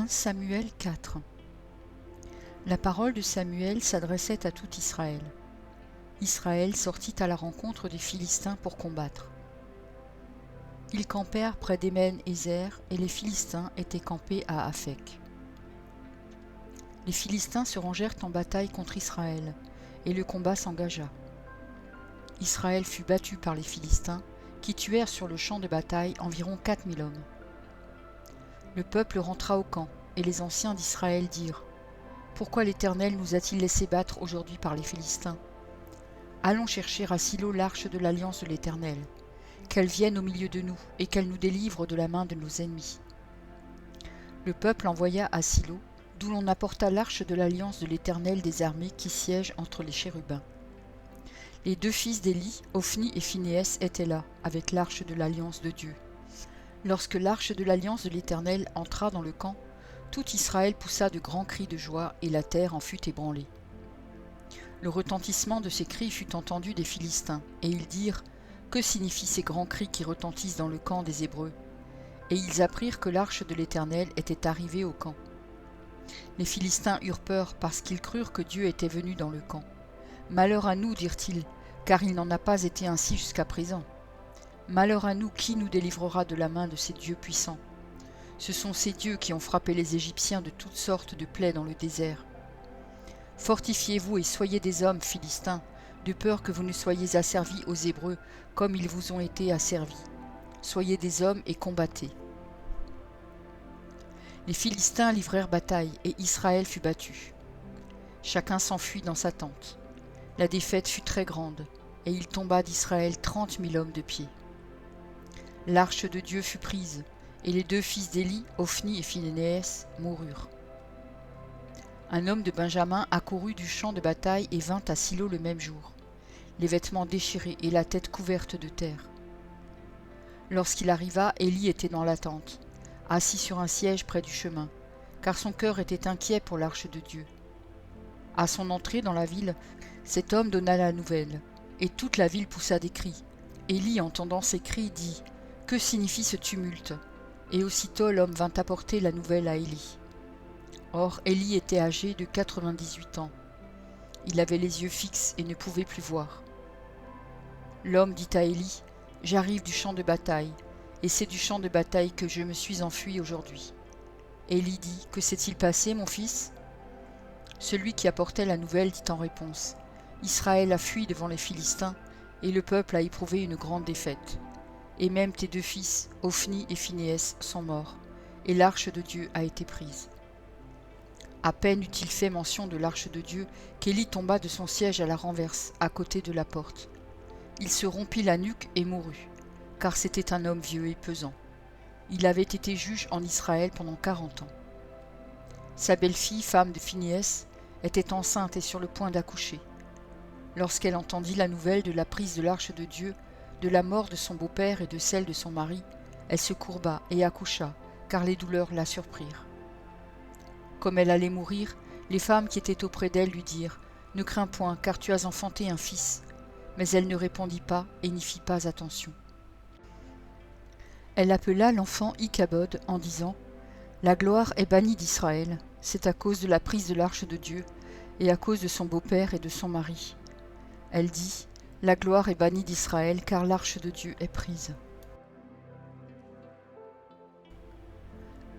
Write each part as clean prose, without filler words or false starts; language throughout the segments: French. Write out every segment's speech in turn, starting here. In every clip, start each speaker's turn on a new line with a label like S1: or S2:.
S1: 1 Samuel 4. La parole de Samuel s'adressait à tout Israël. Israël sortit à la rencontre des Philistins pour combattre. Ils campèrent près d'Ében-Ézer et les Philistins étaient campés à Aphek. Les Philistins se rangèrent en bataille contre Israël et le combat s'engagea. Israël fut battu par les Philistins qui tuèrent sur le champ de bataille environ 4000 hommes. Le peuple rentra au camp et les anciens d'Israël dirent : Pourquoi l'Éternel nous a-t-il laissé battre aujourd'hui par les Philistins ? Allons chercher à Silo l'arche de l'alliance de l'Éternel, qu'elle vienne au milieu de nous et qu'elle nous délivre de la main de nos ennemis. Le peuple envoya à Silo, d'où l'on apporta l'arche de l'alliance de l'Éternel des armées qui siège entre les chérubins. Les deux fils d'Éli, Ophni et Phinéas, étaient là, avec l'arche de l'alliance de Dieu. Lorsque l'arche de l'alliance de l'Éternel entra dans le camp, tout Israël poussa de grands cris de joie et la terre en fut ébranlée. Le retentissement de ces cris fut entendu des Philistins, et ils dirent : Que signifient ces grands cris qui retentissent dans le camp des Hébreux ? Et ils apprirent que l'arche de l'Éternel était arrivée au camp. Les Philistins eurent peur parce qu'ils crurent que Dieu était venu dans le camp. Malheur à nous, dirent-ils, car il n'en a pas été ainsi jusqu'à présent. Malheur à nous, qui nous délivrera de la main de ces dieux puissants ? Ce sont ces dieux qui ont frappé les Égyptiens de toutes sortes de plaies dans le désert. Fortifiez-vous et soyez des hommes, Philistins, de peur que vous ne soyez asservis aux Hébreux comme ils vous ont été asservis. Soyez des hommes et combattez. Les Philistins livrèrent bataille et Israël fut battu. Chacun s'enfuit dans sa tente. La défaite fut très grande et il tomba d'Israël 30 000 hommes de pied. L'arche de Dieu fut prise, et les deux fils d'Éli, Ophni et Phinéas, moururent. Un homme de Benjamin accourut du champ de bataille et vint à Silo le même jour, les vêtements déchirés et la tête couverte de terre. Lorsqu'il arriva, Éli était dans la tente, assis sur un siège près du chemin, car son cœur était inquiet pour l'arche de Dieu. À son entrée dans la ville, cet homme donna la nouvelle, et toute la ville poussa des cris. Éli, entendant ces cris, dit : Que signifie ce tumulte ? Et aussitôt l'homme vint apporter la nouvelle à Éli. Or Éli était âgé de 98 ans. Il avait les yeux fixes et ne pouvait plus voir. L'homme dit à Éli : J'arrive du champ de bataille, et c'est du champ de bataille que je me suis enfui aujourd'hui. Éli dit : Que s'est-il passé, mon fils ? Celui qui apportait la nouvelle dit en réponse : Israël a fui devant les Philistins, et le peuple a éprouvé une grande défaite. Et même tes deux fils, Ophni et Phinéas, sont morts, et l'arche de Dieu a été prise. À peine eut-il fait mention de l'arche de Dieu qu'Éli tomba de son siège à la renverse, à côté de la porte. Il se rompit la nuque et mourut, car c'était un homme vieux et pesant. Il avait été juge en Israël pendant 40 ans. Sa belle-fille, femme de Phinéas, était enceinte et sur le point d'accoucher. Lorsqu'elle entendit la nouvelle de la prise de l'arche de Dieu, de la mort de son beau-père et de celle de son mari, elle se courba et accoucha, car les douleurs la surprirent. Comme elle allait mourir, les femmes qui étaient auprès d'elle lui dirent : Ne crains point, car tu as enfanté un fils. Mais elle ne répondit pas et n'y fit pas attention. Elle appela l'enfant Ichabod en disant : La gloire est bannie d'Israël, c'est à cause de la prise de l'arche de Dieu, et à cause de son beau-père et de son mari. Elle dit : La gloire est bannie d'Israël, car l'arche de Dieu est prise.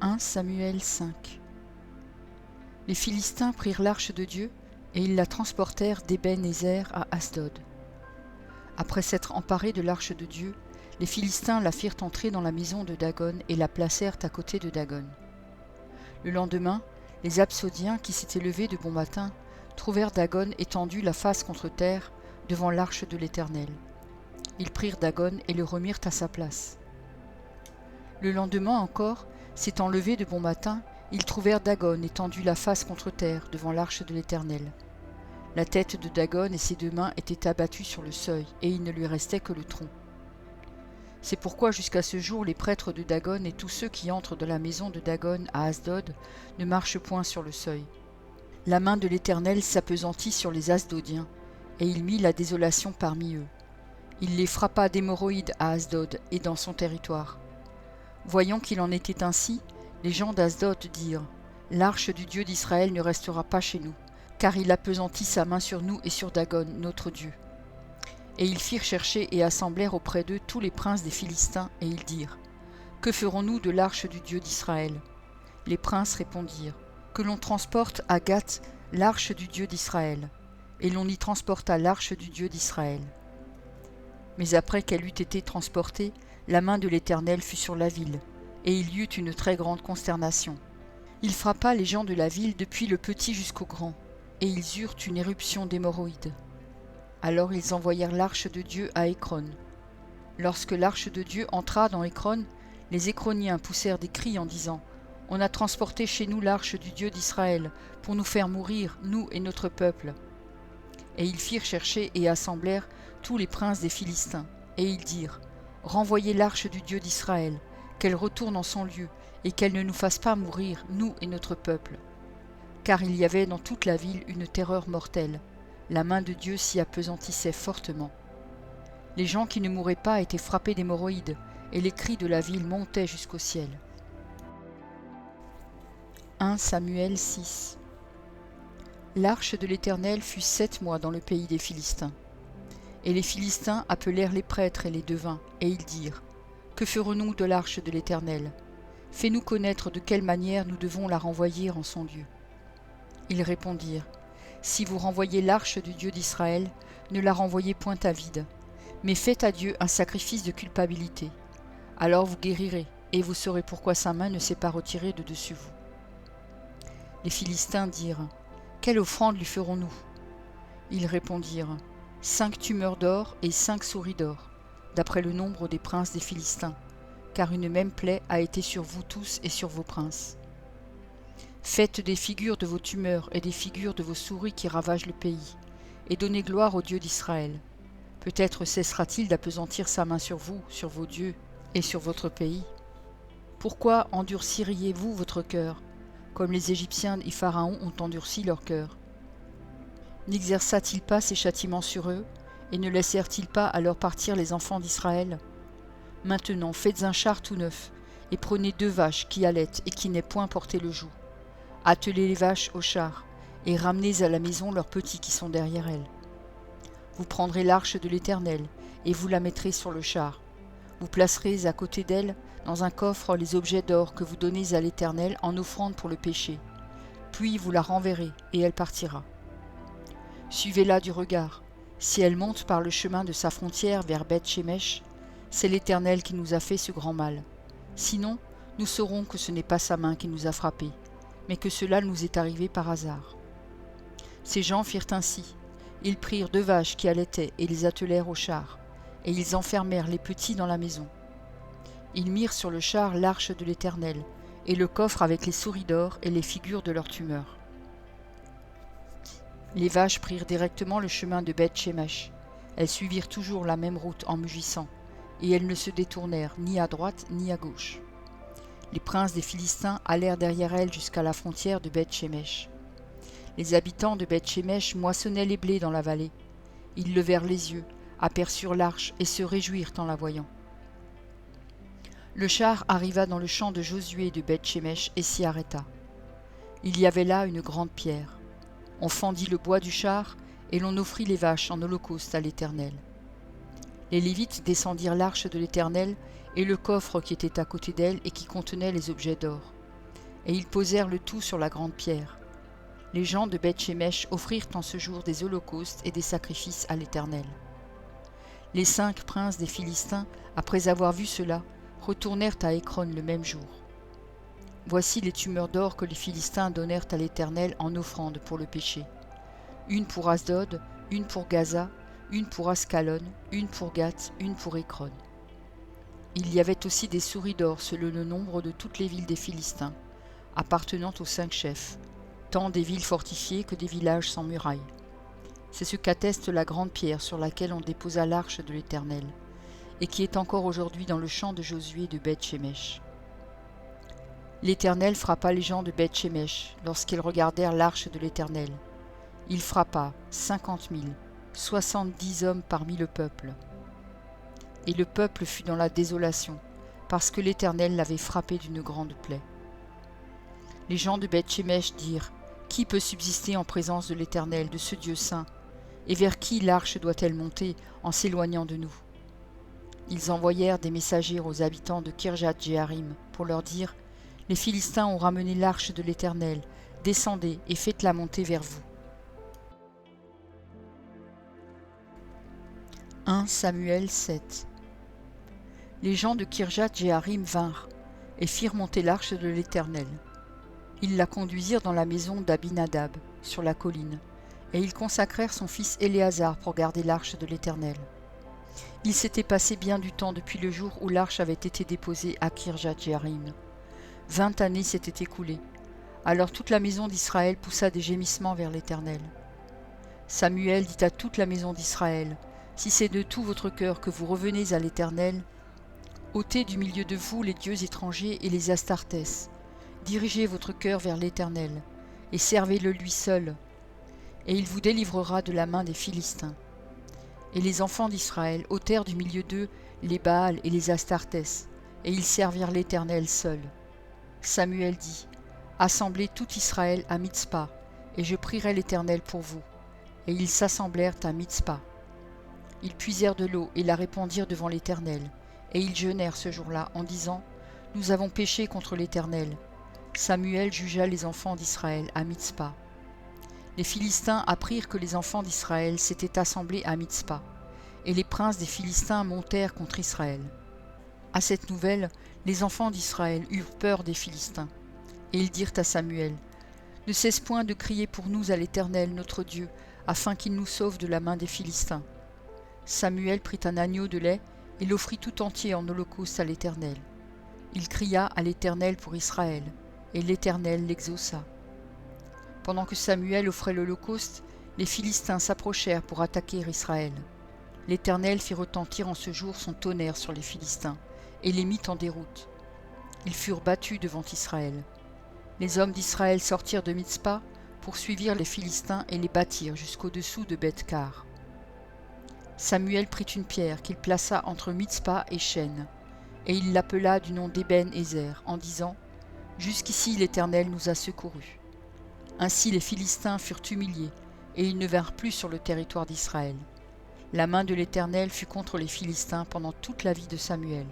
S1: 1 Samuel 5. Les Philistins prirent l'arche de Dieu, et ils la transportèrent d'Ében-Ézer à Asdod. Après s'être emparés de l'arche de Dieu, les Philistins la firent entrer dans la maison de Dagon et la placèrent à côté de Dagon. Le lendemain, les Absodiens, qui s'étaient levés de bon matin, trouvèrent Dagon étendu la face contre terre devant l'arche de l'Éternel. Ils prirent Dagon et le remirent à sa place. Le lendemain encore, s'étant levés de bon matin, ils trouvèrent Dagon étendu la face contre terre devant l'arche de l'Éternel. La tête de Dagon et ses deux mains étaient abattues sur le seuil, et il ne lui restait que le tronc. C'est pourquoi jusqu'à ce jour les prêtres de Dagon et tous ceux qui entrent dans la maison de Dagon à Asdod ne marchent point sur le seuil. La main de l'Éternel s'appesantit sur les Asdodiens, et il mit la désolation parmi eux. Il les frappa d'hémorroïdes à Asdod et dans son territoire. Voyant qu'il en était ainsi, les gens d'Asdod dirent : L'arche du Dieu d'Israël ne restera pas chez nous, car il appesantit sa main sur nous et sur Dagon, notre Dieu. » Et ils firent chercher et assemblèrent auprès d'eux tous les princes des Philistins, et ils dirent : « Que ferons-nous de l'arche du Dieu d'Israël » Les princes répondirent : « Que l'on transporte à Gath l'arche du Dieu d'Israël. » Et l'on y transporta l'arche du Dieu d'Israël. Mais après qu'elle eut été transportée, la main de l'Éternel fut sur la ville, et il y eut une très grande consternation. Il frappa les gens de la ville depuis le petit jusqu'au grand, et ils eurent une éruption d'hémorroïdes. Alors ils envoyèrent l'arche de Dieu à Écron. Lorsque l'arche de Dieu entra dans Écron, les Écroniens poussèrent des cris en disant : « On a transporté chez nous l'arche du Dieu d'Israël, pour nous faire mourir, nous et notre peuple. » Et ils firent chercher et assemblèrent tous les princes des Philistins, et ils dirent : « Renvoyez l'arche du Dieu d'Israël, qu'elle retourne en son lieu, et qu'elle ne nous fasse pas mourir, nous et notre peuple. » Car il y avait dans toute la ville une terreur mortelle. La main de Dieu s'y appesantissait fortement. Les gens qui ne mouraient pas étaient frappés d'hémorroïdes, et les cris de la ville montaient jusqu'au ciel. 1 Samuel 6. L'arche de l'Éternel fut 7 mois dans le pays des Philistins. Et les Philistins appelèrent les prêtres et les devins, et ils dirent : « Que ferons-nous de l'arche de l'Éternel ? Fais-nous connaître de quelle manière nous devons la renvoyer en son lieu. » Ils répondirent : « Si vous renvoyez l'arche du Dieu d'Israël, ne la renvoyez point à vide, mais faites à Dieu un sacrifice de culpabilité. Alors vous guérirez, et vous saurez pourquoi sa main ne s'est pas retirée de dessus vous. » Les Philistins dirent : « Quelle offrande lui ferons-nous » Ils répondirent : « 5 tumeurs d'or et 5 souris d'or, d'après le nombre des princes des Philistins, car une même plaie a été sur vous tous et sur vos princes. Faites des figures de vos tumeurs et des figures de vos souris qui ravagent le pays, et donnez gloire au Dieu d'Israël. Peut-être cessera-t-il d'appesantir sa main sur vous, sur vos dieux et sur votre pays. Pourquoi endurciriez-vous votre cœur, comme les Égyptiens et Pharaon ont endurci leur cœur? N'exerça-t-il pas ses châtiments sur eux, et ne laissèrent-ils pas alors partir les enfants d'Israël? Maintenant faites un char tout neuf, et prenez 2 vaches qui allaitent et qui n'aient point porté le joug. Attelez les vaches au char, et ramenez à la maison leurs petits qui sont derrière elles. Vous prendrez l'arche de l'Éternel, et vous la mettrez sur le char. Vous placerez à côté d'elle, dans un coffre, les objets d'or que vous donnez à l'Éternel en offrande pour le péché. Puis vous la renverrez, et elle partira. Suivez-la du regard. Si elle monte par le chemin de sa frontière vers Beth-Shemesh, c'est l'Éternel qui nous a fait ce grand mal. Sinon, nous saurons que ce n'est pas sa main qui nous a frappés, mais que cela nous est arrivé par hasard. » Ces gens firent ainsi. Ils prirent 2 vaches qui allaitaient et les attelèrent au char, et ils enfermèrent les petits dans la maison. Ils mirent sur le char l'arche de l'Éternel, et le coffre avec les souris d'or et les figures de leurs tumeurs. Les vaches prirent directement le chemin de Beth-Shemesh. Elles suivirent toujours la même route en mugissant, et elles ne se détournèrent ni à droite ni à gauche. Les princes des Philistins allèrent derrière elles jusqu'à la frontière de Beth-Shemesh. Les habitants de Beth-Shemesh moissonnaient les blés dans la vallée. Ils levèrent les yeux, aperçurent l'arche et se réjouirent en la voyant. Le char arriva dans le champ de Josué de Beth-Shemesh et s'y arrêta. Il y avait là une grande pierre. On fendit le bois du char et l'on offrit les vaches en holocauste à l'Éternel. Les Lévites descendirent l'arche de l'Éternel et le coffre qui était à côté d'elle et qui contenait les objets d'or. Et ils posèrent le tout sur la grande pierre. Les gens de Beth-Shemesh offrirent en ce jour des holocaustes et des sacrifices à l'Éternel. Les 5 princes des Philistins, après avoir vu cela, retournèrent à Écron le même jour. Voici les tumeurs d'or que les Philistins donnèrent à l'Éternel en offrande pour le péché. Une pour Asdod, une pour Gaza, une pour Ascalon, une pour Gath, une pour Écron. Il y avait aussi des souris d'or selon le nombre de toutes les villes des Philistins, appartenant aux 5 chefs, tant des villes fortifiées que des villages sans murailles. C'est ce qu'atteste la grande pierre sur laquelle on déposa l'arche de l'Éternel, et qui est encore aujourd'hui dans le champ de Josué de Beth-Shemesh. L'Éternel frappa les gens de Beth-Shemesh lorsqu'ils regardèrent l'arche de l'Éternel. Il frappa 50 000, 70 hommes parmi le peuple. Et le peuple fut dans la désolation, parce que l'Éternel l'avait frappé d'une grande plaie. Les gens de Beth-Shemesh dirent: Qui peut subsister en présence de l'Éternel, de ce Dieu saint? Et vers qui l'arche doit-elle monter en s'éloignant de nous? Ils envoyèrent des messagers aux habitants de Kirjath-Jéarim pour leur dire: Les Philistins ont ramené l'arche de l'Éternel, descendez et faites-la monter vers vous. 1 Samuel 7. Les gens de Kirjath-Jéarim vinrent et firent monter l'arche de l'Éternel. Ils la conduisirent dans la maison d'Abinadab, sur la colline, et ils consacrèrent son fils Éléazar pour garder l'arche de l'Éternel. Il s'était passé bien du temps depuis le jour où l'arche avait été déposée à Kirjath-Jéarim. 20 années s'étaient écoulées. Alors toute la maison d'Israël poussa des gémissements vers l'Éternel. Samuel dit à toute la maison d'Israël: Si c'est de tout votre cœur que vous revenez à l'Éternel, ôtez du milieu de vous les dieux étrangers et les Astartès. Dirigez votre cœur vers l'Éternel, et servez-le lui seul, et il vous délivrera de la main des Philistins. Et les enfants d'Israël ôtèrent du milieu d'eux les Baals et les Astartès, et ils servirent l'Éternel seul. Samuel dit: Assemblez tout Israël à Mitzpa, et je prierai l'Éternel pour vous. Et ils s'assemblèrent à Mitzpa. Ils puisèrent de l'eau et la répandirent devant l'Éternel, et ils jeûnèrent ce jour-là en disant: Nous avons péché contre l'Éternel. Samuel jugea les enfants d'Israël à Mitzpa. Les Philistins apprirent que les enfants d'Israël s'étaient assemblés à Mitzpa, et les princes des Philistins montèrent contre Israël. À cette nouvelle, les enfants d'Israël eurent peur des Philistins, et ils dirent à Samuel: Ne cesse point de crier pour nous à l'Éternel notre Dieu, afin qu'il nous sauve de la main des Philistins. Samuel prit un agneau de lait et l'offrit tout entier en holocauste à l'Éternel. Il cria à l'Éternel pour Israël, et l'Éternel l'exauça. Pendant que Samuel offrait l'holocauste, les Philistins s'approchèrent pour attaquer Israël. L'Éternel fit retentir en ce jour son tonnerre sur les Philistins, et les mit en déroute. Ils furent battus devant Israël. Les hommes d'Israël sortirent de Mitzpa, poursuivirent les Philistins et les battirent jusqu'au-dessous de Beth-Kar. Samuel prit une pierre qu'il plaça entre Mitzpa et Shen, et il l'appela du nom d'Eben-Ézer, en disant: Jusqu'ici l'Éternel nous a secourus. Ainsi les Philistins furent humiliés, et ils ne vinrent plus sur le territoire d'Israël. La main de l'Éternel fut contre les Philistins pendant toute la vie de Samuel.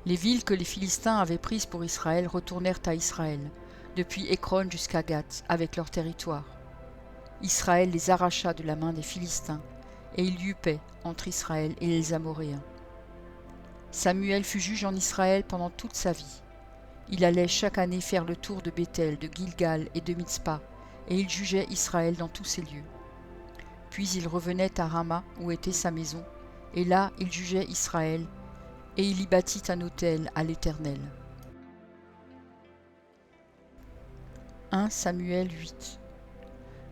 S1: Les villes que les Philistins avaient prises pour Israël retournèrent à Israël, depuis Écron jusqu'à Gath, avec leur territoire. Israël les arracha de la main des Philistins, et il y eut paix entre Israël et les Amoréens. Samuel fut juge en Israël pendant toute sa vie. Il allait chaque année faire le tour de Béthel, de Gilgal et de Mitzpa, et il jugeait Israël dans tous ces lieux. Puis il revenait à Rama, où était sa maison, et là il jugeait Israël, et il y bâtit un autel à l'Éternel. 1 Samuel 8.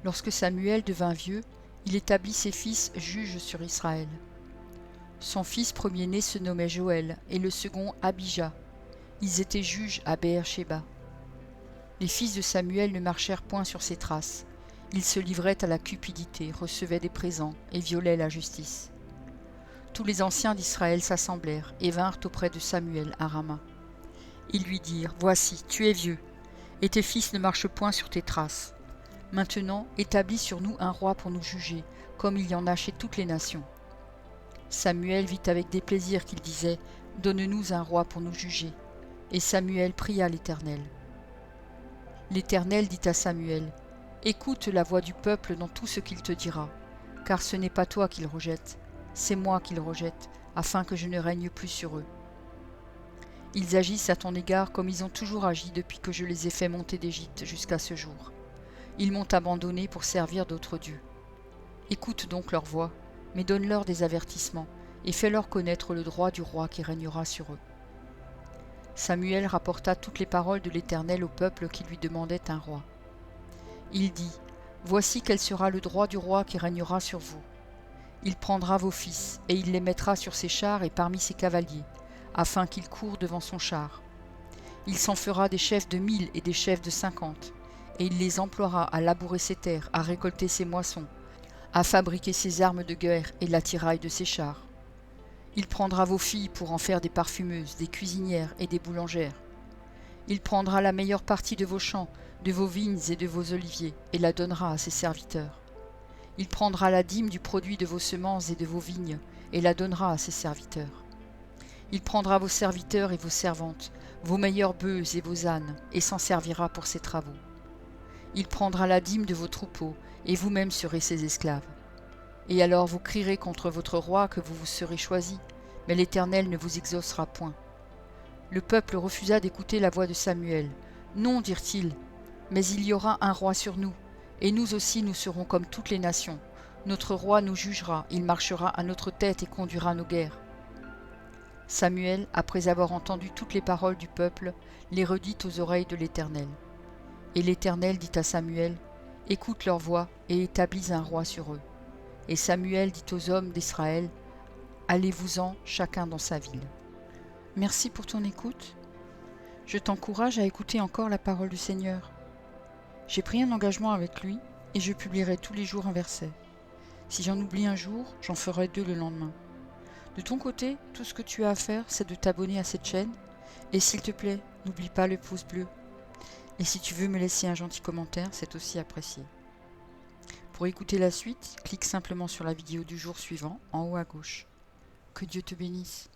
S1: Lorsque Samuel devint vieux, il établit ses fils juges sur Israël. Son fils premier-né se nommait Joël, et le second Abijah. Ils étaient juges à Beër-Shéba. Les fils de Samuel ne marchèrent point sur ses traces. Ils se livraient à la cupidité, recevaient des présents et violaient la justice. Tous les anciens d'Israël s'assemblèrent et vinrent auprès de Samuel à Rama. Ils lui dirent: Voici, tu es vieux, et tes fils ne marchent point sur tes traces. Maintenant, établis sur nous un roi pour nous juger, comme il y en a chez toutes les nations. Samuel vit avec déplaisir qu'il disait: Donne-nous un roi pour nous juger. Et Samuel pria l'Éternel. L'Éternel dit à Samuel: Écoute la voix du peuple dans tout ce qu'il te dira, car ce n'est pas toi qu'il rejette, c'est moi qu'il rejette, afin que je ne règne plus sur eux. Ils agissent à ton égard comme ils ont toujours agi depuis que je les ai fait monter d'Égypte jusqu'à ce jour. Ils m'ont abandonné pour servir d'autres dieux. Écoute donc leur voix, mais donne-leur des avertissements, et fais-leur connaître le droit du roi qui régnera sur eux. Samuel rapporta toutes les paroles de l'Éternel au peuple qui lui demandait un roi. Il dit: Voici quel sera le droit du roi qui régnera sur vous. Il prendra vos fils, et il les mettra sur ses chars et parmi ses cavaliers, afin qu'ils courent devant son char. Il s'en fera des chefs de 1000 et des chefs de 50, et il les emploiera à labourer ses terres, à récolter ses moissons, à fabriquer ses armes de guerre et l'attirail de ses chars. Il prendra vos filles pour en faire des parfumeuses, des cuisinières et des boulangères. Il prendra la meilleure partie de vos champs, de vos vignes et de vos oliviers, et la donnera à ses serviteurs. Il prendra la dîme du produit de vos semences et de vos vignes, et la donnera à ses serviteurs. Il prendra vos serviteurs et vos servantes, vos meilleurs bœufs et vos ânes, et s'en servira pour ses travaux. Il prendra la dîme de vos troupeaux, et vous-même serez ses esclaves. Et alors vous crierez contre votre roi que vous vous serez choisi, mais l'Éternel ne vous exaucera point. Le peuple refusa d'écouter la voix de Samuel. « Non, dirent-ils, mais il y aura un roi sur nous, et nous aussi nous serons comme toutes les nations. Notre roi nous jugera, il marchera à notre tête et conduira nos guerres. » Samuel, après avoir entendu toutes les paroles du peuple, les redit aux oreilles de l'Éternel. Et l'Éternel dit à Samuel, « Écoute leur voix et établis un roi sur eux. » Et Samuel dit aux hommes d'Israël, « Allez-vous-en, chacun dans sa ville. » Merci pour ton écoute. Je t'encourage à écouter encore la parole du Seigneur. J'ai pris un engagement avec lui et je publierai tous les jours un verset. Si j'en oublie un jour, j'en ferai 2 le lendemain. De ton côté, tout ce que tu as à faire, c'est de t'abonner à cette chaîne. Et s'il te plaît, n'oublie pas le pouce bleu. Et si tu veux me laisser un gentil commentaire, c'est aussi apprécié. Pour écouter la suite, clique simplement sur la vidéo du jour suivant, en haut à gauche. Que Dieu te bénisse.